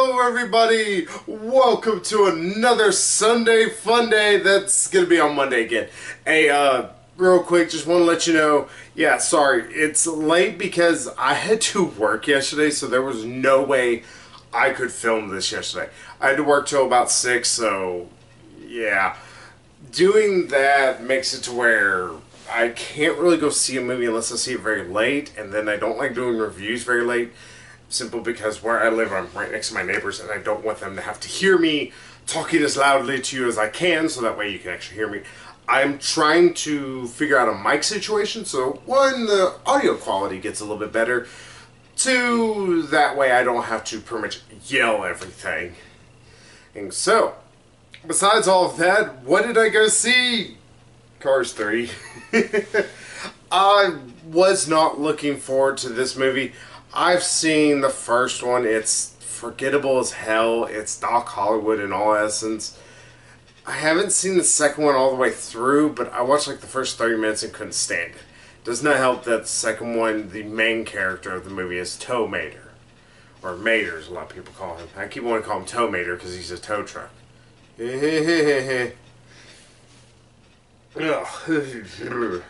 Hello everybody! Welcome to another Sunday fun day that's gonna be on Monday again. Hey, real quick, just want to let you know, yeah, sorry, it's late because I had to work yesterday, so there was no way I could film this yesterday. I had to work till about 6, so yeah. Doing that makes it to where I can't really go see a movie unless I see it very late, and then I don't like doing reviews very late. Simple because where I live, I'm right next to my neighbors, and I don't want them to have to hear me talking as loudly to you as I can, so that way you can actually hear me. I'm trying to figure out a mic situation, so one, the audio quality gets a little bit better. Two, that way I don't have to pretty much yell everything. And so, besides all of that, what did I go see? Cars 3. I was not looking forward to this movie. I've seen the first one. It's forgettable as hell. It's Doc Hollywood in all essence. I haven't seen the second one all the way through, but I watched like the first 30 minutes and couldn't stand it. Does not help that the second one, the main character of the movie is Tow Mater. Or Mater, as a lot of people call him. I keep wanting to call him Tow Mater because he's a tow truck.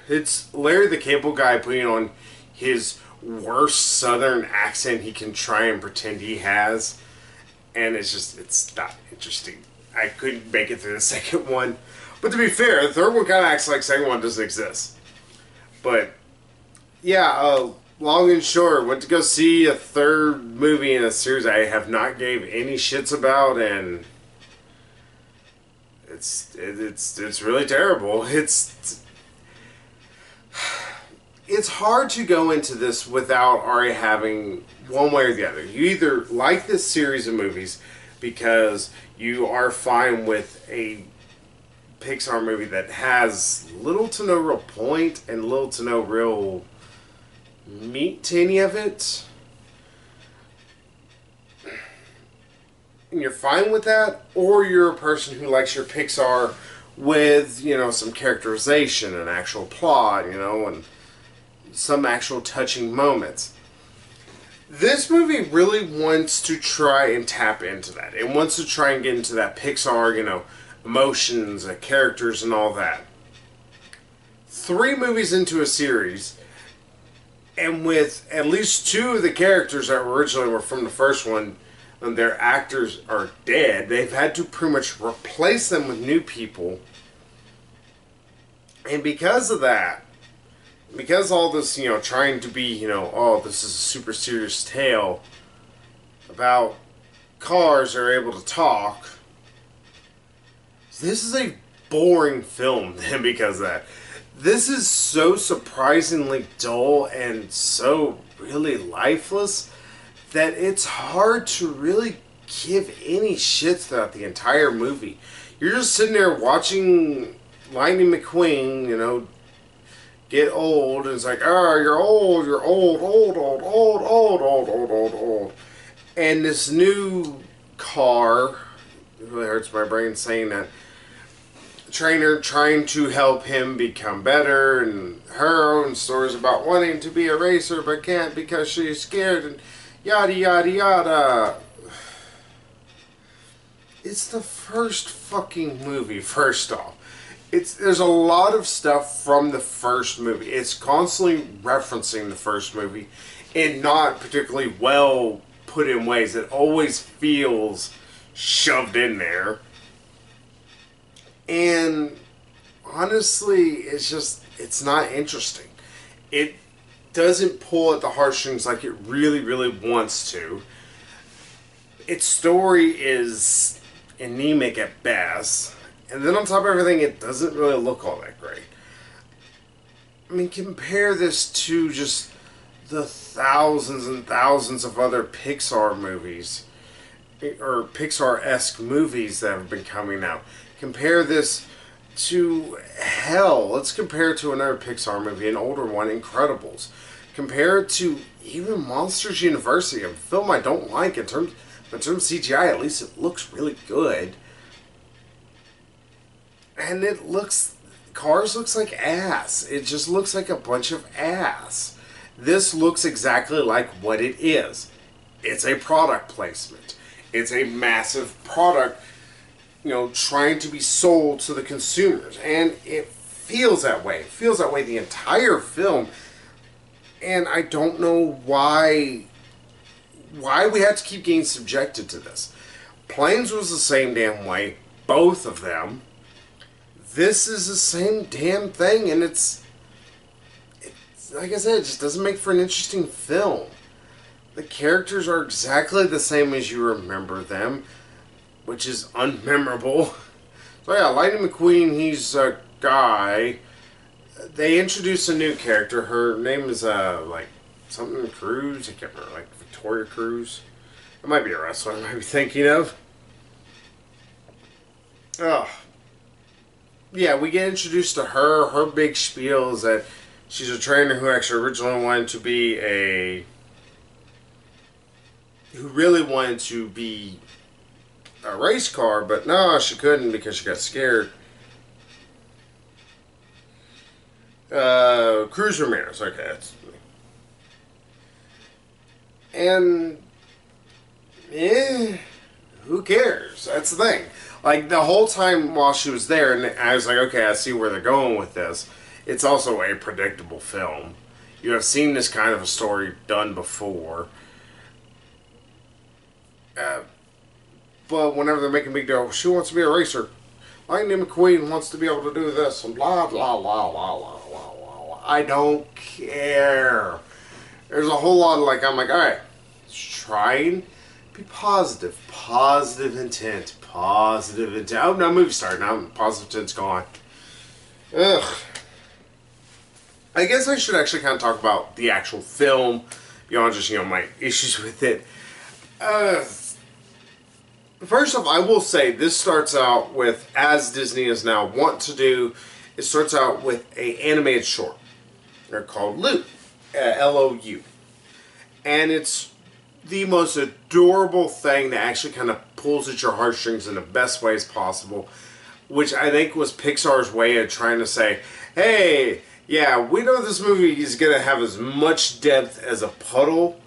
It's Larry the Cable Guy putting on his worst southern accent he can try and pretend he has, and it's not interesting. I couldn't make it through the second one, but to be fair, the third one kind of acts like the second one doesn't exist. But yeah, long and short, went to go see a third movie in a series I have not gave any shits about, and it's really terrible. It's hard to go into this without already having one way or the other. You either like this series of movies because you are fine with a Pixar movie that has little to no real point and little to no real meat to any of it, and you're fine with that, or you're a person who likes your Pixar with, you know, some characterization and actual plot, you know, and some actual touching moments. This movie really wants to try and tap into that. It wants to try and get into that Pixar, you know, emotions and characters and all that. 3 movies into a series, and with at least 2 of the characters that originally were from the first one, and their actors are dead, they've had to pretty much replace them with new people. And because of that, because all this, you know, trying to be, you know, oh, this is a super serious tale about cars that are able to talk, this is a boring film because of that. This is so surprisingly dull and so really lifeless that it's hard to really give any shits throughout the entire movie. You're just sitting there watching Lightning McQueen, you know, get old, and it's like, oh, you're old, old. And this new car, it really hurts my brain saying that, trainer trying to help him become better, and her own stories about wanting to be a racer but can't because she's scared, and yada yada yada. It's the first fucking movie, first off. There's a lot of stuff from the first movie. It's constantly referencing the first movie in not particularly well put in ways. It always feels shoved in there. And honestly, it's not interesting. It doesn't pull at the heartstrings like it really, really wants to. Its story is anemic at best. And then on top of everything, it doesn't really look all that great. I mean, compare this to just the thousands and thousands of other Pixar movies, or Pixar-esque movies that have been coming out. Compare this to, hell, let's compare it to another Pixar movie, an older one, Incredibles. Compare it to even Monsters University, a film I don't like in terms of CGI. At least it looks really good. And Cars looks like ass. It just looks like a bunch of ass. This looks exactly like what it is. It's a product placement. It's a massive product, you know, trying to be sold to the consumers. And it feels that way. It feels that way the entire film. And I don't know why we have to keep getting subjected to this. Planes was the same damn way. Both of them. This is the same damn thing. And it's like I said, it just doesn't make for an interesting film. The characters are exactly the same as you remember them, which is unmemorable. So yeah, Lightning McQueen, he's a guy. They introduced a new character. Her name is like something Cruz. I can't remember, like Victoria Cruz. It might be a wrestler I might be thinking of. Oh. Yeah, we get introduced to her. Her big spiel is that she's a trainer who actually originally wanted to be who really wanted to be a race car, but no, she couldn't because she got scared. Cruz Ramirez, okay, that's me. And who cares? That's the thing. Like, the whole time while she was there, and I was like, okay, I see where they're going with this. It's also a predictable film. You have seen this kind of a story done before. But whenever they're making a big deal, she wants to be a racer. Lightning McQueen wants to be able to do this, and blah, blah, blah, blah, blah, blah, blah. I don't care. There's a whole lot of, like, I'm like, alright, let's try and be positive. Positive intent. Positive intent. Oh, no, movie started now. Positive intent's gone. Ugh. I guess I should actually kind of talk about the actual film, beyond just, you know, my issues with it. First off, I will say this starts out with, as Disney is now want to do, it starts out with an animated short. They're called Lou, L-O-U. And it's the most adorable thing that actually kind of pulls at your heartstrings in the best ways possible, which I think was Pixar's way of trying to say, hey, yeah, we know this movie is going to have as much depth as a puddle.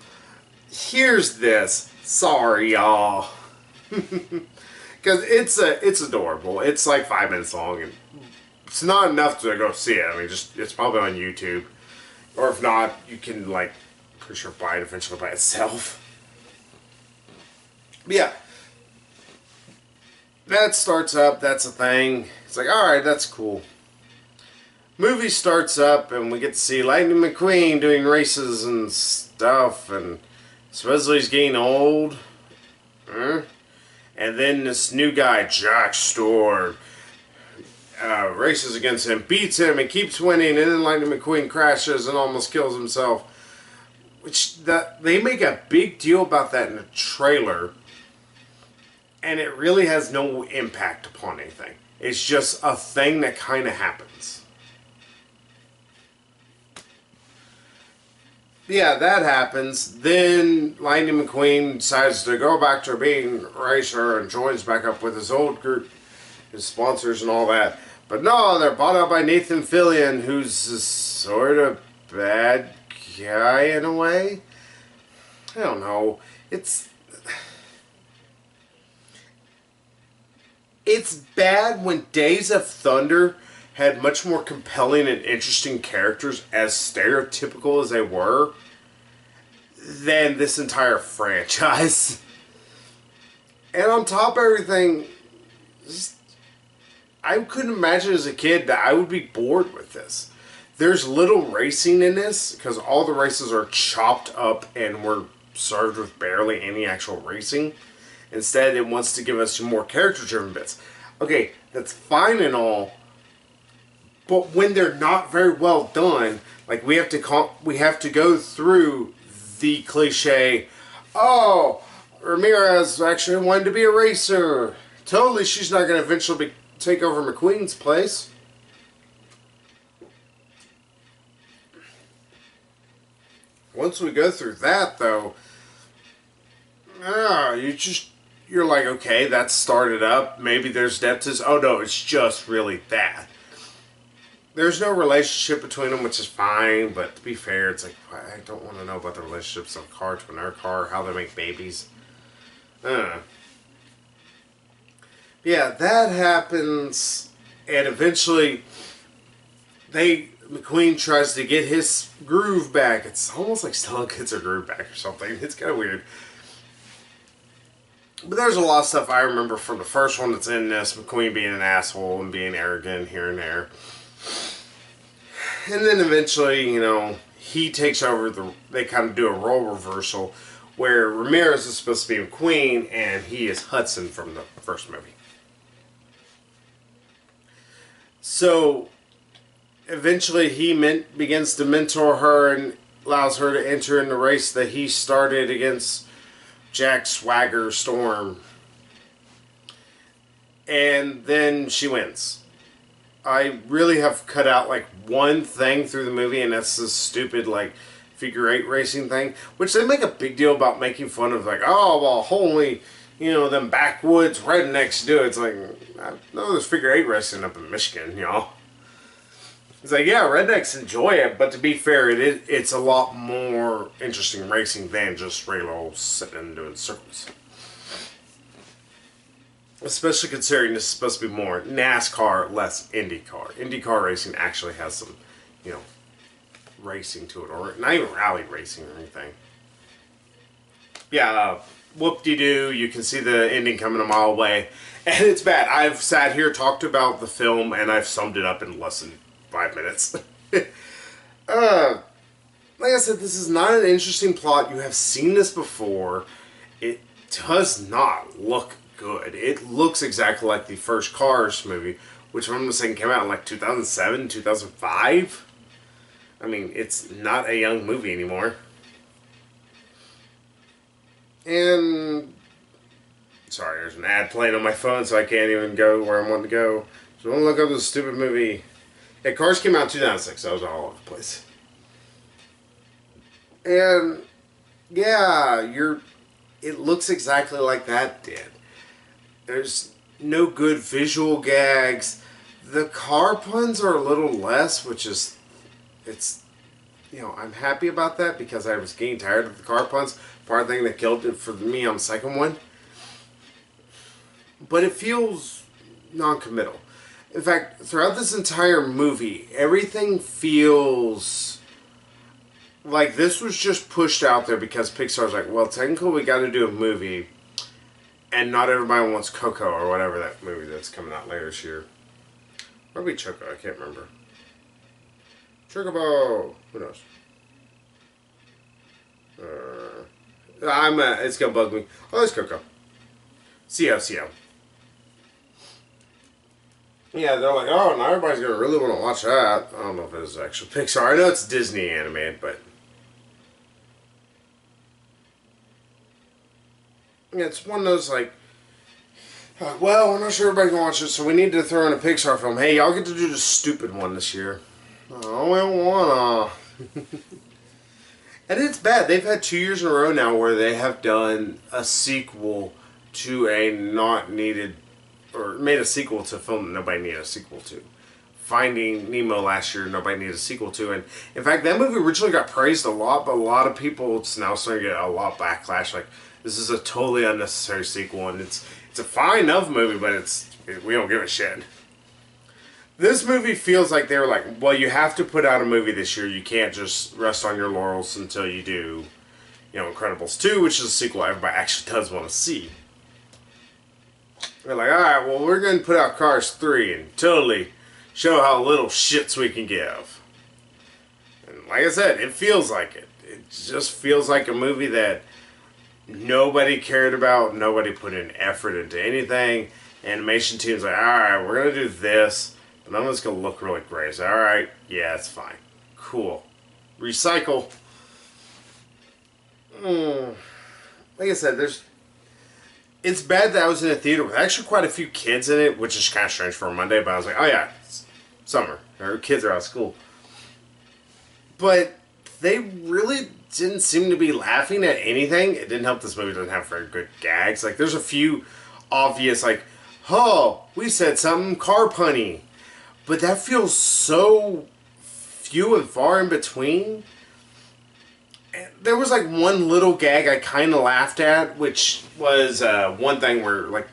Here's this. Sorry, y'all. Because it's adorable. It's like 5 minutes long, and it's not enough to go see it. I mean, it's probably on YouTube, or if not, you can, like, pretty sure buy it eventually by itself. But yeah, that starts up. That's a thing. It's like, all right, that's cool. Movie starts up, and we get to see Lightning McQueen doing races and stuff, and supposedly he's getting old. And then this new guy, Jack Storm, races against him, beats him, and keeps winning, and then Lightning McQueen crashes and almost kills himself. Which, they make a big deal about that in the trailer, and it really has no impact upon anything. It's just a thing that kind of happens. Yeah, that happens. Then Lightning McQueen decides to go back to being a racer and joins back up with his old group, his sponsors and all that. But no, they're bought out by Nathan Fillion, who's a sort of bad guy in a way. I don't know. It's bad when Days of Thunder had much more compelling and interesting characters, as stereotypical as they were, than this entire franchise. And on top of everything, I couldn't imagine as a kid that I would be bored with this. There's little racing in this, because all the races are chopped up and were served with barely any actual racing. Instead, it wants to give us more character-driven bits. Okay, that's fine and all, but when they're not very well done, like we have to go through the cliche, oh, Ramirez actually wanted to be a racer. Totally, she's not going to eventually take over McQueen's place. Once we go through that, though, you're like, okay, that's started up. Maybe there's depth to this. Oh no, it's just really that. There's no relationship between them, which is fine, but to be fair, it's like, I don't want to know about the relationships of a car to another car, how they make babies. Yeah, that happens, and eventually McQueen tries to get his groove back. It's almost like Stella gets her groove back or something. It's kind of weird. But there's a lot of stuff I remember from the first one that's in this. McQueen being an asshole and being arrogant here and there. And then eventually, he takes over they kind of do a role reversal where Ramirez is supposed to be McQueen and he is Hudson from the first movie. So eventually he begins to mentor her and allows her to enter in the race that he started against Jack Swagger Storm. And then she wins. I really have cut out like one thing through the movie, and that's this stupid like figure eight racing thing, which they make a big deal about making fun of, like, oh well, only them backwoods rednecks do it. It's like, no, there's figure eight racing up in Michigan, It's like, yeah, rednecks enjoy it, but to be fair, it's a lot more interesting racing than just regular old sitting and doing circles. Especially considering this is supposed to be more NASCAR, less IndyCar. IndyCar racing actually has some, racing to it, or not even rally racing or anything. Yeah, whoop-de-doo, you can see the ending coming a mile away, and it's bad. I've sat here, talked about the film, and I've summed it up in less than 5 minutes. Like I said, this is not an interesting plot. You have seen this before. It does not look good. It looks exactly like the first Cars movie, which if I'm mistaken came out in like 2007, 2005. I mean, it's not a young movie anymore. And sorry, there's an ad playing on my phone, so I can't even go where I want to go. So don't look up this stupid movie. Yeah, Cars came out in 2006. So I was all over the place. And yeah, it looks exactly like that did. There's no good visual gags. The car puns are a little less, which is, I'm happy about that because I was getting tired of the car puns. Part of the thing that killed it for me on the second one. But it feels non-committal. In fact, throughout this entire movie, everything feels like this was just pushed out there because Pixar's like, well, technically we got to do a movie, and not everybody wants Coco or whatever that movie that's coming out later this year. Probably Choco, I can't remember. Chocobo! Who knows? It's gonna bug me. Oh, there's Coco. CO. Yeah, they're like, oh, now everybody's gonna really want to watch that. I don't know if it's actually Pixar. I know it's Disney animated, but yeah, it's one of those like, well, we're not sure everybody can watch it, so we need to throw in a Pixar film. Hey, y'all get to do the stupid one this year. Oh, we don't wanna. And it's bad. They've had 2 years in a row now where they have done a sequel to a not needed, or made a sequel to a film that nobody needed a sequel to. Finding Nemo last year, nobody needed a sequel to. And in fact, that movie originally got praised a lot, but a lot of people, it's now starting to get a lot of backlash. Like, this is a totally unnecessary sequel, and it's a fine enough movie, but we don't give a shit. This movie feels like they were like, well, you have to put out a movie this year. You can't just rest on your laurels until you do, Incredibles 2, which is a sequel everybody actually does want to see. They're like, alright, well, we're going to put out Cars 3 and totally show how little shits we can give. And like I said, it feels like it. It just feels like a movie that nobody cared about, nobody put in effort into anything. Animation team's like, alright, we're going to do this, but none of it's going to look really great. So, alright, yeah, it's fine. Cool. Recycle. Like I said, it's bad that I was in a theater with actually quite a few kids in it, which is kind of strange for a Monday, but I was like, oh yeah, it's summer. Our kids are out of school. But they really didn't seem to be laughing at anything. It didn't help this movie doesn't have very good gags. Like, there's a few obvious, like, oh, we said something car punny. But that feels so few and far in between. There was like one little gag I kind of laughed at, which was one thing where like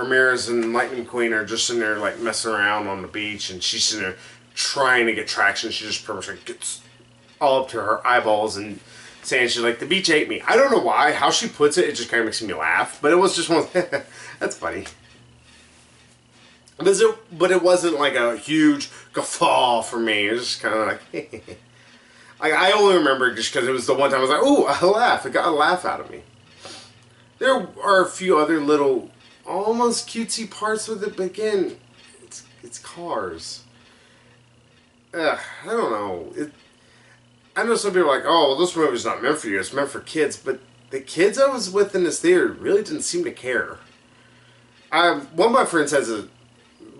Ramirez and Lightning McQueen are just sitting there like messing around on the beach, and she's sitting there trying to get traction. She just pretty much like gets all up to her eyeballs and saying she's like, the beach ate me. I don't know why. How she puts it, it just kind of makes me laugh. But it was just one. That's funny. But it wasn't like a huge guffaw for me. It was just kind of like, I only remember just because it was the one time I was like, ooh, a laugh. It got a laugh out of me. There are a few other little, almost cutesy parts with it, but again, it's cars. I don't know. I know some people are like, oh, well, this movie's not meant for you. It's meant for kids. But the kids I was with in this theater really didn't seem to care. One of my friends has in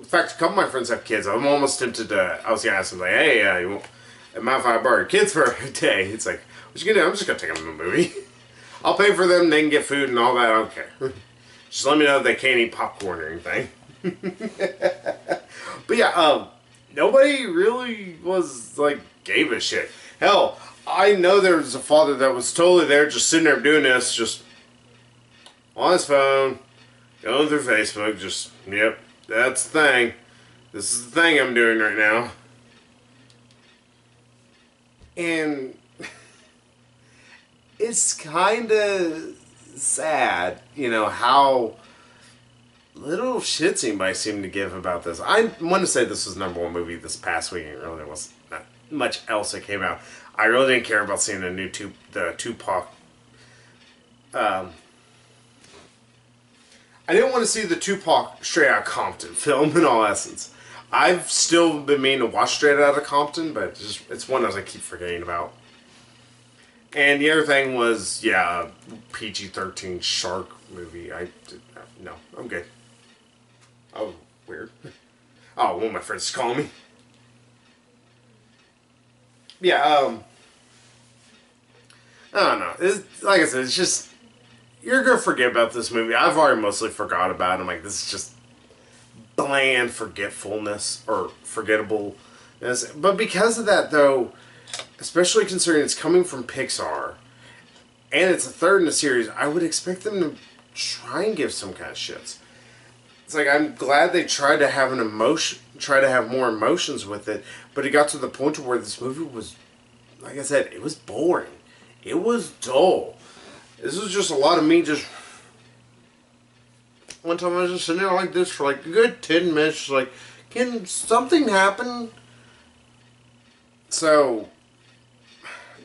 fact, a couple of my friends have kids. I'm almost tempted to, I was going to ask them, like, hey, mind if I borrow your kids for a day? It's like, what you going to do? I'm just going to take them to the movie. I'll pay for them, they can get food and all that, I don't care. Just let me know if they can't eat popcorn or anything. But yeah, nobody really was, like, gave a shit. Hell, I know there was a father that was totally there, just sitting there doing this, just on his phone, going through Facebook, just, yep, that's the thing. This is the thing I'm doing right now. And it's kind of sad, you know, how little shits anybody seemed to give about this. I want to say this was #1 movie this past week, and really there was not much else that came out. I really didn't care about seeing the Tupac. I didn't want to see the Tupac Straight Outta Compton film, in all essence. I've still been meaning to watch Straight Outta Compton, but it's one I keep forgetting about. And the other thing was, yeah, PG-13 shark movie. No, I'm good. Oh, weird. Oh, one of my friends is calling me. Yeah, I don't know. Like I said, it's just, you're going to forget about this movie. I've already mostly forgot about it. I'm like, this is just bland forgetfulness, or forgettableness. But because of that, though, especially considering it's coming from Pixar, and it's a third in the series, I would expect them to try and give some kind of shits. It's like, I'm glad they tried to have more emotions with it, but it got to the point where this movie was, like I said, it was boring. It was dull. This was just a lot of me just... One time I was just sitting there like this for like a good 10 minutes, just like, can something happen? So,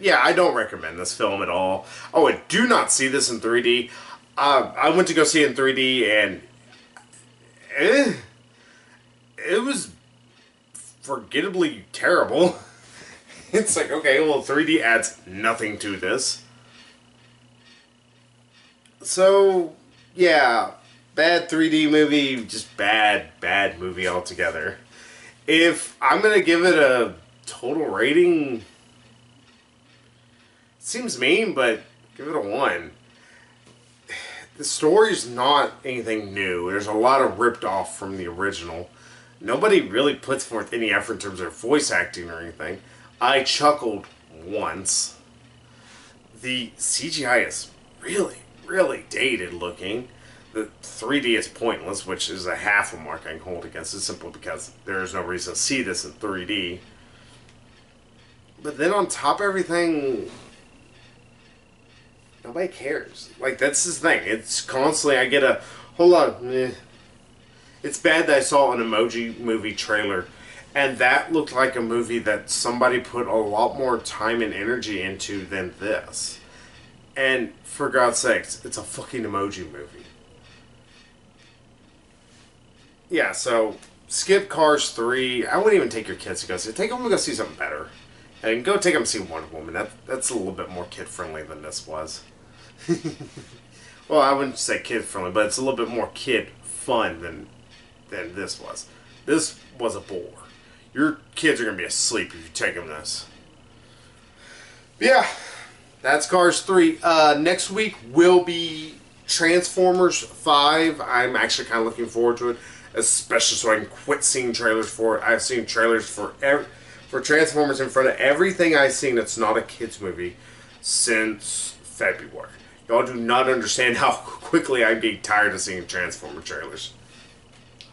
yeah, I don't recommend this film at all. Oh, and do not see this in 3D. I went to go see it in 3D, and it was forgettably terrible. It's like, okay, well, 3D adds nothing to this. So, yeah, bad 3D movie, just bad movie altogether. If I'm going to give it a total rating, seems mean, but give it a 1. The story's not anything new. There's a lot of ripped off from the original. Nobody really puts forth any effort in terms of voice acting or anything. I chuckled once. The CGI is really dated looking. The 3D is pointless, which is a half a mark I can hold against it, simply because there is no reason to see this in 3D. But then on top of everything, nobody cares. Like, that's the thing. It's constantly, I get a whole lot of, It's bad that I saw an Emoji Movie trailer, and that looked like a movie that somebody put a lot more time and energy into than this. And for God's sakes, it's a fucking Emoji Movie. Yeah, so skip Cars 3. I wouldn't even take your kids to go see it. Take them to go see something better. And go take them to see Wonder Woman. That's a little bit more kid-friendly than this was. Well, I wouldn't say kid-friendly, but it's a little bit more kid-fun than this was. This was a bore. Your kids are going to be asleep if you take them this. But yeah, that's Cars 3. Next week will be Transformers 5. I'm actually kind of looking forward to it, especially so I can quit seeing trailers for it. I've seen trailers for Transformers in front of everything I've seen that's not a kids movie since February. Y'all do not understand how quickly I'd be tired of seeing Transformer trailers.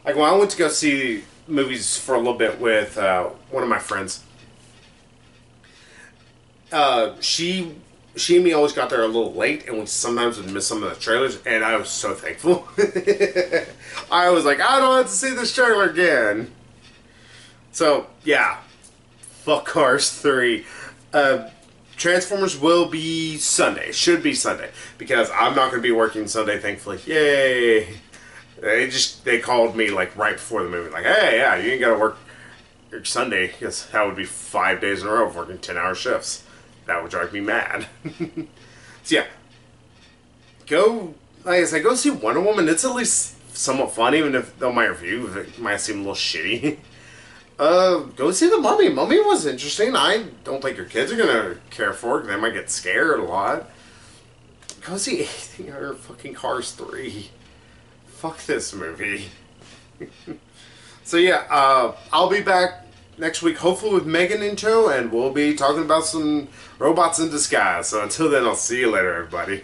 Like when I went to go see movies for a little bit with one of my friends, she and me always got there a little late, and we sometimes would miss some of the trailers, and I was so thankful. I was like, I don't have to see this trailer again. So, yeah. Fuck Cars 3. Transformers will be Sunday. Should be Sunday. Because I'm not going to be working Sunday, thankfully. Yay! They called me, like, right before the movie. Like, hey, yeah, you ain't got to work Sunday. Because that would be 5 days in a row of working 10-hour shifts. That would drive me mad. So, yeah. Like I said, go see Wonder Woman. It's at least somewhat fun, even if, though my review it might seem a little shitty. Go see The Mummy. Mummy was interesting. I don't think your kids are gonna care for it. They might get scared a lot. Go see anything other fucking Cars 3. Fuck this movie. So yeah, I'll be back next week, hopefully with Megan in tow, and we'll be talking about some robots in disguise. So until then, I'll see you later, everybody.